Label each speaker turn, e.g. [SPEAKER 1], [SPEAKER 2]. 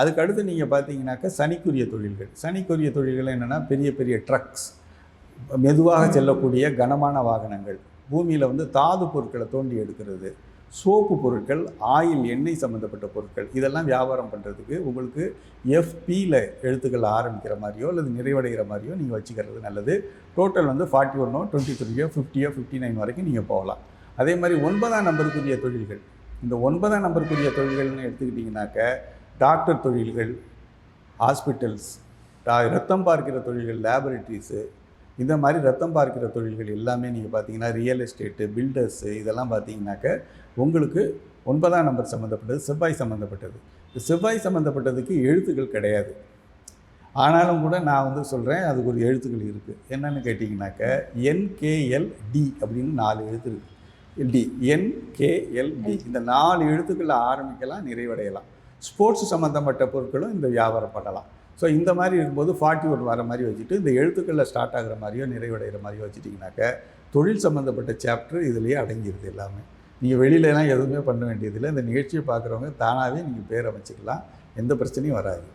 [SPEAKER 1] அதுக்கு அடுத்து நீங்கள் பார்த்தீங்கன்னாக்கா சனிக்குரிய தொழில்கள். சனிக்குரிய தொழில்கள் என்னென்னா பெரிய பெரிய ட்ரக்ஸ், மெதுவாக செல்லக்கூடிய கனமான வாகனங்கள், பூமியில் வந்து தாது பொருட்களை தோண்டி எடுக்கிறது, சோப்பு பொருட்கள், ஆயில், எண்ணெய் சம்மந்தப்பட்ட பொருட்கள், இதெல்லாம் வியாபாரம் பண்ணுறதுக்கு உங்களுக்கு எஃபியில் எழுத்துக்கள் ஆரம்பிக்கிற மாதிரியோ அல்லது நிறைவடைகிற மாதிரியோ நீங்கள் வச்சுக்கிறது நல்லது. டோட்டல் வந்து 41, 23, 50, 59 வரைக்கும் நீங்கள் போகலாம். அதே மாதிரி 9ஆம் நம்பருக்குரிய தொழில்கள், இந்த 9ஆம் நம்பருக்குரிய தொழில்கள்னு எடுத்துக்கிட்டிங்கனாக்க டாக்டர் தொழில்கள், ஹாஸ்பிட்டல்ஸ், ரத்தம் பார்க்கிற தொழில்கள், லேபரேட்டரிஸு, இந்த மாதிரி ரத்தம் பார்க்கிற தொழில்கள் எல்லாமே நீங்கள் பார்த்தீங்கன்னா ரியல் எஸ்டேட்டு, பில்டர்ஸு, இதெல்லாம் பார்த்தீங்கன்னாக்க உங்களுக்கு 9ஆம் நம்பர் சம்மந்தப்பட்டது, செவ்வாய் சம்மந்தப்பட்டது. இந்த செவ்வாய் சம்மந்தப்பட்டதுக்கு எழுத்துக்கள் கிடையாது. ஆனாலும் கூட நான் வந்து சொல்கிறேன், அதுக்கு ஒரு எழுத்துக்கள் இருக்குது. என்னென்னு கேட்டிங்கனாக்க NKLD அப்படின்னு 4 எழுத்து இருக்குது. டி, NKLD, இந்த 4 எழுத்துக்களில் ஆரம்பிக்கலாம், நிறைவடையலாம். ஸ்போர்ட்ஸ் சம்மந்தப்பட்ட பொருட்களும் இந்த வியாபாரம் பண்ணலாம். ஸோ இந்த மாதிரி இருக்கும்போது 41 வர மாதிரி வச்சுட்டு இந்த எழுத்துக்களில் ஸ்டார்ட் ஆகிற மாதிரியோ நிறைவடைகிற மாதிரியோ வச்சுட்டிங்கனாக்க தொழில் சம்மந்தப்பட்ட சாப்டர் இதுலேயே அடங்கிடுது எல்லாமே. நீங்கள் வெளியிலலாம் எதுவுமே பண்ண வேண்டியதில்லை. இந்த நிகழ்ச்சியை பார்க்குறவங்க தானாகவே நீங்கள் பேர் அமைச்சிக்கலாம், எந்த பிரச்சனையும் வராது.